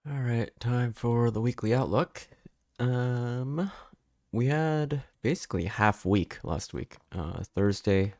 All right, time for the weekly outlook. We had basically half week last week. Thursday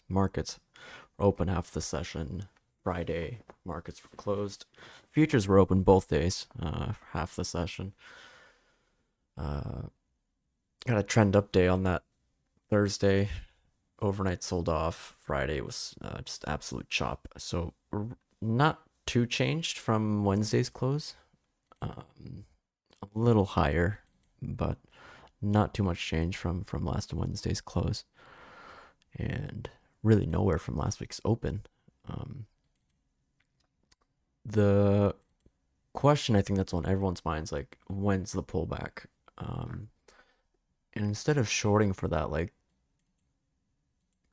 markets were open half the session. Friday markets were closed. Futures were open both days, half the session. Uh, got a trend up day on that Thursday. Overnight sold off. Friday was just absolute chop. So not too changed from Wednesday's close. Um, a little higher, but not too much change from last Wednesday's close, and really nowhere from last week's open. Um, the question I think that's on everyone's minds, like, when's the pullback? And instead of shorting for that, like,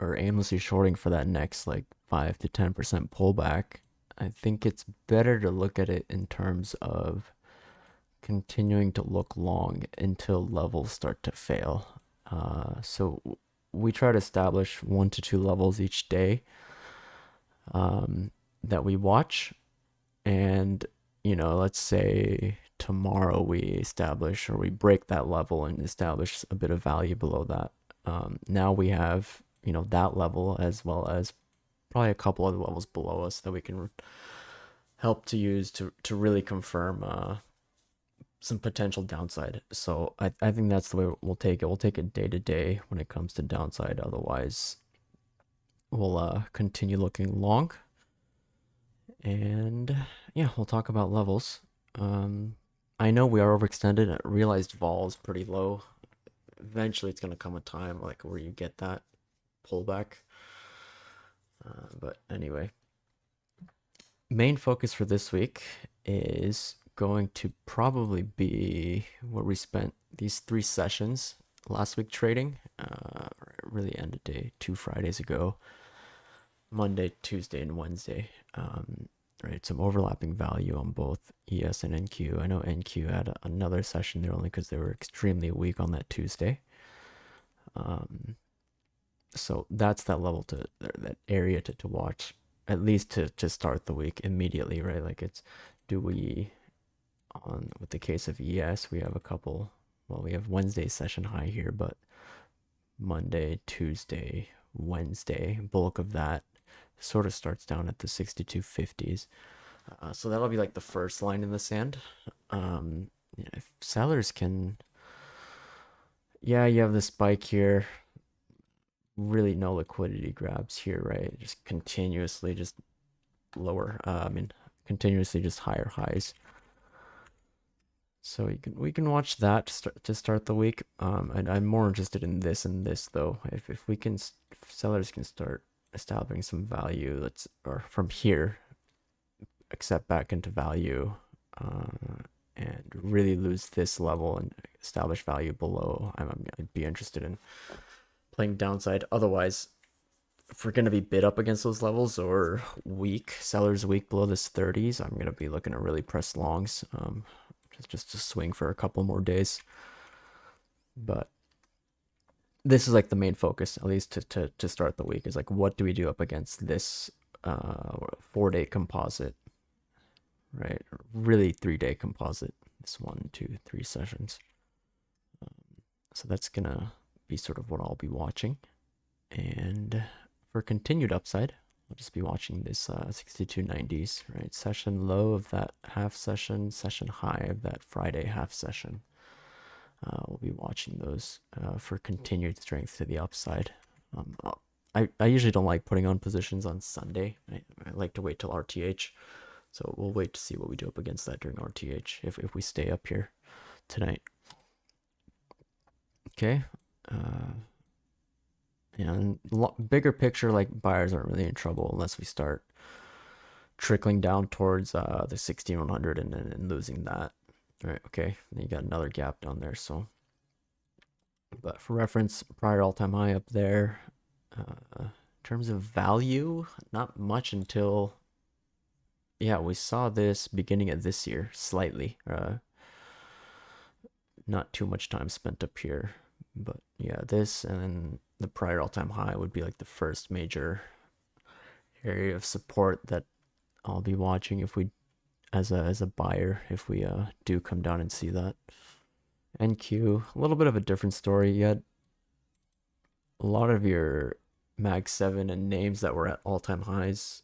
or aimlessly shorting for that next like 5 to 10% pullback, I think it's better to look at it in terms of continuing to look long until levels start to fail. So we try to establish 1 to 2 levels each day that we watch. And, let's say tomorrow we establish or we break that level and establish a bit of value below that. Now we have, that level as well as probably a couple other levels below us that we can help to use to really confirm some potential downside. So I think that's the way we'll take it. We'll take it day to day when it comes to downside. Otherwise, we'll continue looking long. And yeah, we'll talk about levels. I know we are overextended. I realized vol is pretty low. Eventually, it's gonna come a time like where you get that pullback. But anyway, main focus for this week is going to probably be where we spent these 3 sessions last week trading. Really ended day 2 Fridays ago, Monday, Tuesday, and Wednesday. Right, some overlapping value on both ES and NQ. I know NQ had another session there only because they were extremely weak on that Tuesday. So that's that level that area to watch, at least to start the week immediately, right? Like do we, on with the case of ES, we have a couple, well, we have Wednesday session high here, but Monday, Tuesday, Wednesday, bulk of that sort of starts down at the 6250s. So that'll be like the first line in the sand. If sellers can, yeah, you have the spike here. Really no liquidity grabs here, right? Just continuously just lower. Continuously just higher highs. So we can watch that to start the week. And I'm more interested in this and this though. If we can, if sellers can start establishing some value, or from here, accept back into value, and really lose this level and establish value below, I'd be interested in playing downside. Otherwise, if we're going to be bid up against those levels or weak, sellers weak below this 30s, I'm going to be looking to really press longs, just to swing for a couple more days. But this is like the main focus, at least to start the week, is like, what do we do up against this 4-day composite, right? Really 3-day composite. This 1, 2, 3 sessions. So that's gonna be sort of what I'll be watching. And for continued upside, I'll just be watching this 6290s, right? Session low of that half session, session high of that Friday half session. We'll be watching those for continued strength to the upside. I usually don't like putting on positions on Sunday. I like to wait till RTH. So we'll wait to see what we do up against that during RTH if we stay up here tonight. Okay. And bigger picture, like, buyers aren't really in trouble unless we start trickling down towards the 1600 and losing that. All right, okay. Then you got another gap down there. So, but for reference, prior all-time high up there. In terms of value, not much until, yeah, we saw this beginning of this year slightly. Not too much time spent up here, but yeah, this and then the prior all-time high would be like the first major area of support that I'll be watching if we as a buyer if we do come down and see that. NQ, a little bit of a different story. You had a lot of your Mag 7 and names that were at all-time highs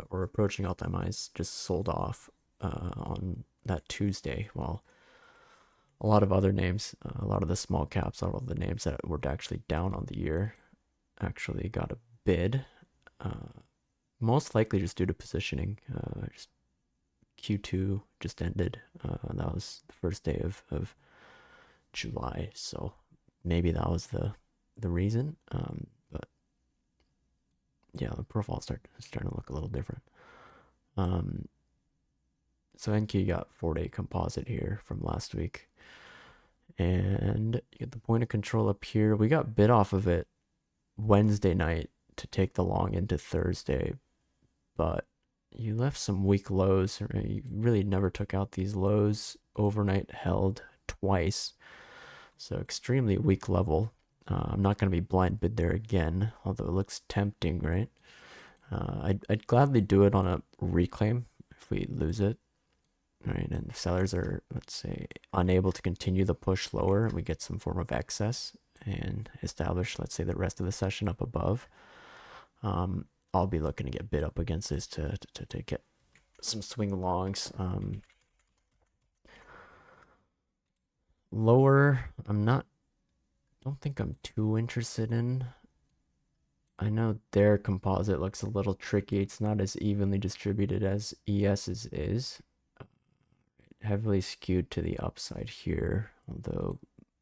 or approaching all-time highs just sold off on that Tuesday, while a lot of other names, a lot of the small caps, all of the names that were actually down on the year actually got a bid. Most likely just due to positioning. Just Q2 just ended. That was the first day of July, so maybe that was the reason. But yeah, the profile starting to look a little different. So NQ got 4-day composite here from last week, and you get the point of control up here. We got bid off of it Wednesday night to take the long into Thursday, but you left some weak lows. You really never took out these lows. Overnight held twice, so extremely weak level. I'm not going to be blind bid there again, although it looks tempting, right? I'd gladly do it on a reclaim if we lose it, right? And if sellers are, let's say, unable to continue the push lower, and we get some form of excess and establish, let's say, the rest of the session up above, I'll be looking to get bid up against this to get some swing longs. Lower, don't think I'm too interested in. I know their composite looks a little tricky. It's not as evenly distributed as ES's is. Heavily skewed to the upside here, although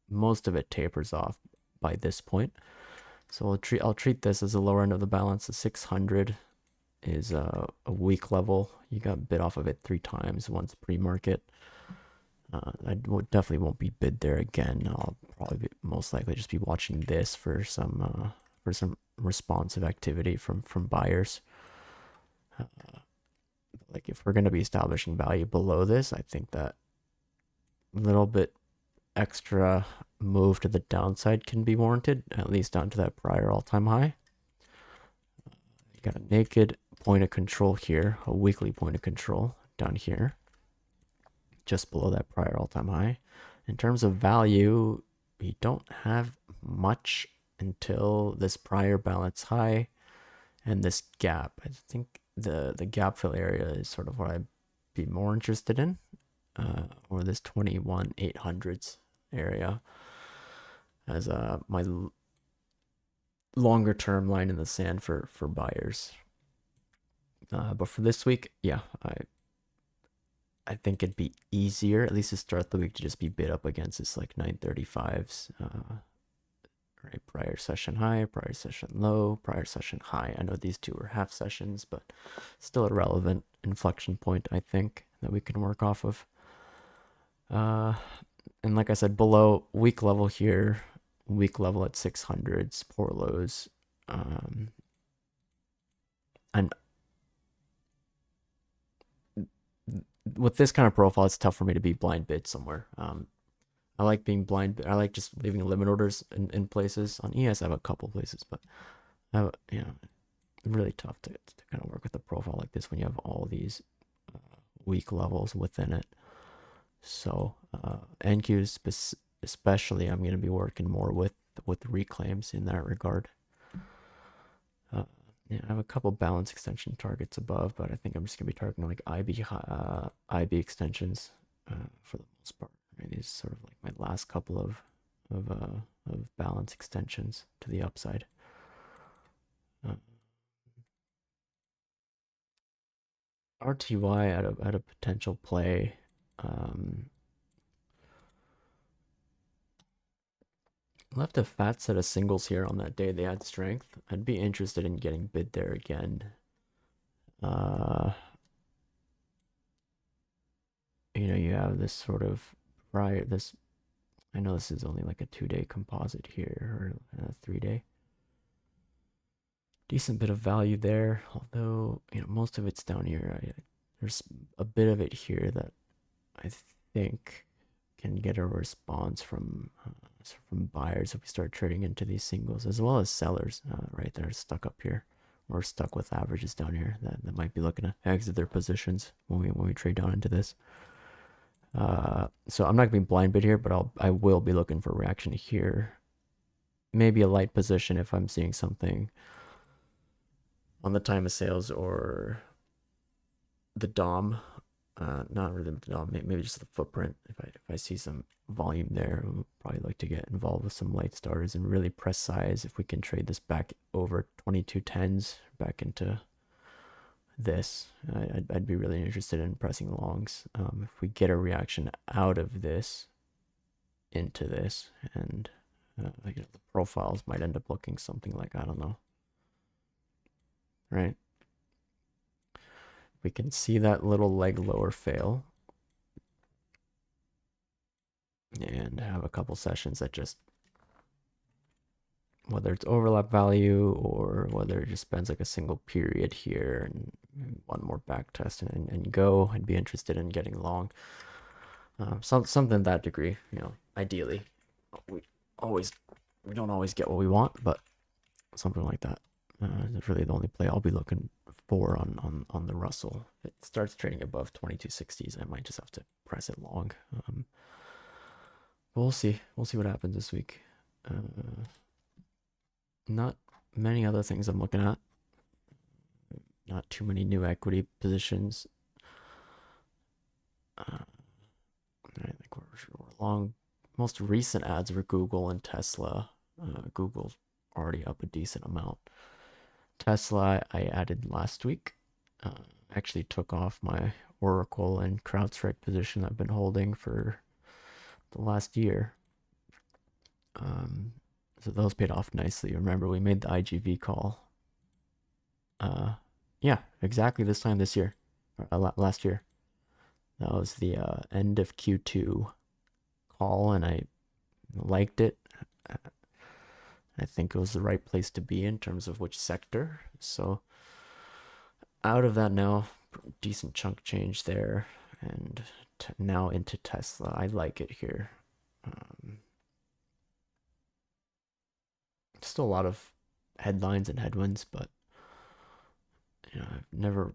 most of it tapers off by this point. So I'll treat this as a lower end of the balance. The 600 is a weak level. You got bid off of it 3 times, once pre-market. I definitely won't be bid there again. I'll probably most likely just be watching this for some responsive activity from buyers. Like if we're going to be establishing value below this, I think that a little bit extra move to the downside can be warranted, at least down to that prior all-time high. You got a naked point of control here, a weekly point of control down here, just below that prior all-time high. In terms of value, we don't have much until this prior balance high and this gap. I think the gap fill area is sort of what I'd be more interested in, or this 21,800s area as my longer term line in the sand for buyers. But for this week, yeah, I think it'd be easier, at least to start the week, to just be bid up against this like 935s. Right, prior session high, prior session low, prior session high. I know these two were half sessions, but still a relevant inflection point, I think, that we can work off of. And like I said, below weak level here, weak level at 600s, poor lows. And with this kind of profile, it's tough for me to be blind bid somewhere. I like being blind. I like just leaving limit orders in places. On ES, I have a couple places, but really tough to kind of work with a profile like this when you have all these weak levels within it. So NQs especially, I'm going to be working more with reclaims in that regard. I have a couple balance extension targets above, but I think I'm just going to be targeting like IB extensions for the most part. These sort of like my last couple of balance extensions to the upside. RTY at a potential play. Left a fat set of singles here on that day they had strength. I'd be interested in getting bid there again. You have this sort of prior this. I know this is only like a 2-day composite here, or a 3-day. Decent bit of value there, although most of it's down here. There's a bit of it here that I think can get a response from buyers if we start trading into these singles, as well as sellers right there stuck up here we're stuck with averages down here that might be looking to exit their positions when we trade down into this. So I'm not gonna be blind bid here, but I will be looking for reaction here. Maybe a light position if I'm seeing something on the time of sales or the DOM. Not really the DOM, maybe just the footprint. If I see some volume there, I would probably like to get involved with some light starters and really press size if we can trade this back over 2210s back into this. I'd be really interested in pressing longs. If we get a reaction out of this into this, and the profiles might end up looking something like, I don't know, right? We can see that little leg lower fail and have a couple sessions that just, whether it's overlap value or whether it just spends like a single period here and one more back test and go, I'd be interested in getting long. Something that degree, ideally. We don't always get what we want, but something like that. It's really the only play I'll be looking for on the Russell. If it starts trading above 2260s, I might just have to press it long. We'll see. We'll see what happens this week. Not many other things I'm looking at. Not too many new equity positions. I think we're long. Most recent ads were Google and Tesla. Google's already up a decent amount. Tesla I added last week. Actually took off my Oracle and CrowdStrike position I've been holding for the last year. So those paid off nicely. Remember, we made the IGV call. Yeah, exactly this time this year, last year. That was the end of Q2 call, and I liked it. I think it was the right place to be in terms of which sector. So out of that now, decent chunk change there, and now into Tesla. I like it here. Still a lot of headlines and headwinds, but I've never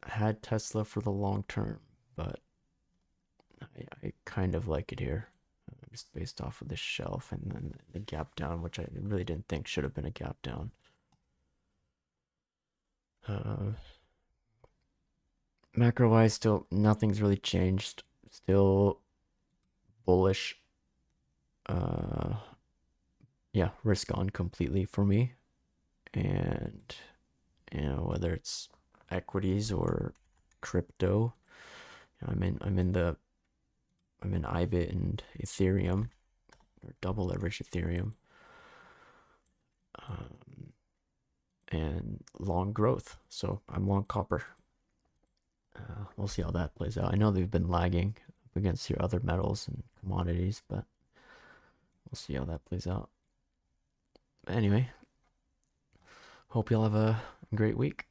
had Tesla for the long term, but I kind of like it here, just based off of the shelf and then the gap down, which I really didn't think should have been a gap down. Macro wise, still nothing's really changed. Still bullish. Yeah, risk on completely for me. And whether it's equities or crypto, I'm in IBIT and Ethereum, or double leverage Ethereum, and long growth. So I'm long copper. We'll see how that plays out. I know they've been lagging up against your other metals and commodities, but we'll see how that plays out. Anyway, hope y'all have a great week.